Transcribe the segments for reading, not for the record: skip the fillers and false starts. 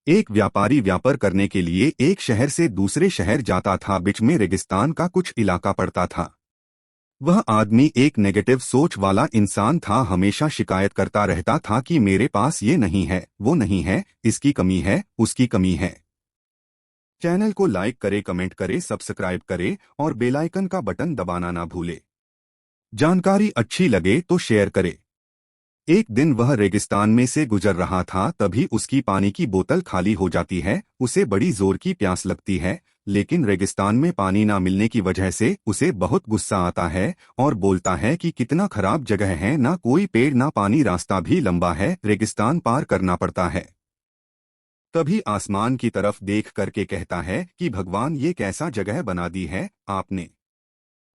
एक व्यापारी व्यापार करने के लिए एक शहर से दूसरे शहर जाता था। बीच में रेगिस्तान का कुछ इलाका पड़ता था। वह आदमी एक नेगेटिव सोच वाला इंसान था। हमेशा शिकायत करता रहता था कि मेरे पास ये नहीं है, वो नहीं है, इसकी कमी है, उसकी कमी है। चैनल को लाइक करे, कमेंट करे, सब्सक्राइब करे और बेल आइकन का बटन दबाना ना भूले। जानकारी अच्छी लगे तो शेयर करे। एक दिन वह रेगिस्तान में से गुजर रहा था, तभी उसकी पानी की बोतल खाली हो जाती है। उसे बड़ी जोर की प्यास लगती है, लेकिन रेगिस्तान में पानी ना मिलने की वजह से उसे बहुत गुस्सा आता है और बोलता है कि कितना खराब जगह है, ना कोई पेड़ ना पानी, रास्ता भी लंबा है, रेगिस्तान पार करना पड़ता है। तभी आसमान की तरफ देख करके कहता है कि भगवान, ये कैसा जगह बना दी है आपने।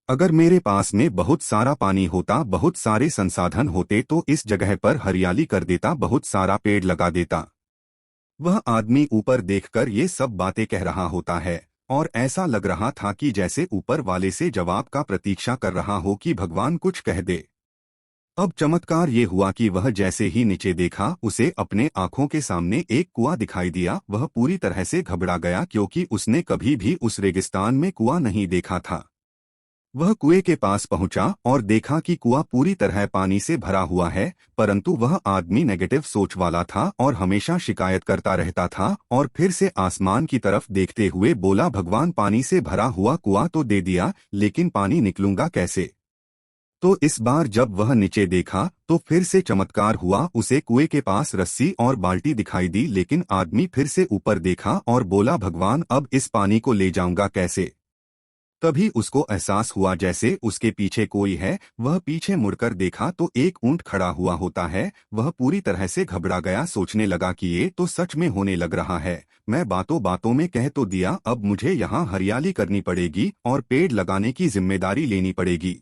अगर मेरे पास में बहुत सारा पानी होता, बहुत सारे संसाधन होते तो इस जगह पर हरियाली कर देता, बहुत सारा पेड़ लगा देता। वह आदमी ऊपर देखकर ये सब बातें कह रहा होता है और ऐसा लग रहा था कि जैसे ऊपर वाले से जवाब का प्रतीक्षा कर रहा हो कि भगवान कुछ कह दे। अब चमत्कार ये हुआ कि वह जैसे ही नीचे देखा, उसे अपने आंखों के सामने एक कुआं दिखाई दिया। वह पूरी तरह से घबरा गया, क्योंकि उसने कभी भी उस रेगिस्तान में कुआं नहीं देखा था। वह कुएं के पास पहुंचा और देखा कि कुआं पूरी तरह पानी से भरा हुआ है, परंतु वह आदमी नेगेटिव सोच वाला था और हमेशा शिकायत करता रहता था। और फिर से आसमान की तरफ देखते हुए बोला, भगवान, पानी से भरा हुआ कुआं तो दे दिया, लेकिन पानी निकलूंगा कैसे। तो इस बार जब वह नीचे देखा तो फिर से चमत्कार हुआ। उसे कुएं के पास रस्सी और बाल्टी दिखाई दी, लेकिन आदमी फिर से ऊपर देखा और बोला, भगवान, अब इस पानी को ले जाऊंगा कैसे। तभी उसको एहसास हुआ जैसे उसके पीछे कोई है। वह पीछे मुड़कर देखा तो एक ऊंट खड़ा हुआ होता है। वह पूरी तरह से घबरा गया, सोचने लगा कि ये तो सच में होने लग रहा है। मैं बातों बातों में कह तो दिया, अब मुझे यहाँ हरियाली करनी पड़ेगी और पेड़ लगाने की जिम्मेदारी लेनी पड़ेगी।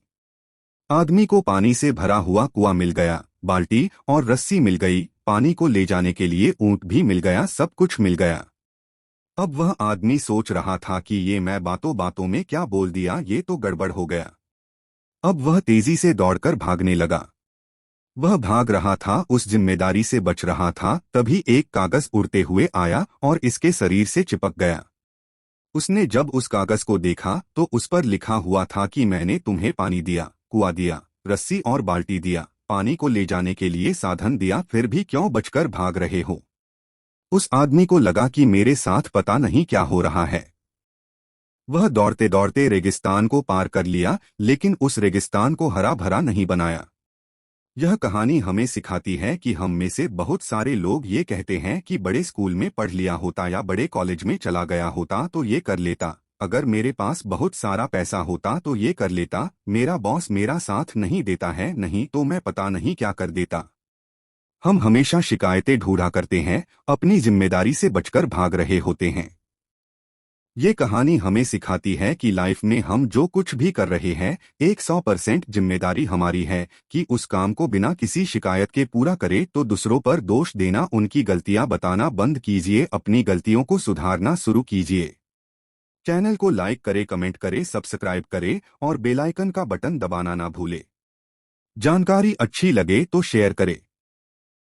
आदमी को पानी से भरा हुआ कुआं मिल गया, बाल्टी और रस्सी मिल गई, पानी को ले जाने के लिए ऊंट भी मिल गया, सब कुछ मिल गया। अब वह आदमी सोच रहा था कि ये मैं बातों बातों में क्या बोल दिया, ये तो गड़बड़ हो गया। अब वह तेजी से दौड़कर भागने लगा। वह भाग रहा था, उस जिम्मेदारी से बच रहा था। तभी एक कागज उड़ते हुए आया और इसके शरीर से चिपक गया। उसने जब उस कागज को देखा तो उस पर लिखा हुआ था कि मैंने तुम्हें पानी दिया, कुआं दिया, रस्सी और बाल्टी दिया, पानी को ले जाने के लिए साधन दिया, फिर भी क्यों बचकर भाग रहे हो। उस आदमी को लगा कि मेरे साथ पता नहीं क्या हो रहा है। वह दौड़ते दौड़ते रेगिस्तान को पार कर लिया, लेकिन उस रेगिस्तान को हरा भरा नहीं बनाया। यह कहानी हमें सिखाती है कि हम में से बहुत सारे लोग ये कहते हैं कि बड़े स्कूल में पढ़ लिया होता या बड़े कॉलेज में चला गया होता तो ये कर लेता, अगर मेरे पास बहुत सारा पैसा होता तो ये कर लेता, मेरा बॉस मेरा साथ नहीं देता है, नहीं तो मैं पता नहीं क्या कर देता। हम हमेशा शिकायतें ढूंढा करते हैं, अपनी जिम्मेदारी से बचकर भाग रहे होते हैं। ये कहानी हमें सिखाती है कि लाइफ में हम जो कुछ भी कर रहे हैं, 100% जिम्मेदारी हमारी है कि उस काम को बिना किसी शिकायत के पूरा करें। तो दूसरों पर दोष देना, उनकी गलतियां बताना बंद कीजिए, अपनी गलतियों को सुधारना शुरू कीजिए। चैनल को लाइक करे, कमेंट करे, सब्सक्राइब करे और बेल आइकन का बटन दबाना ना भूले। जानकारी अच्छी लगे तो शेयर करे।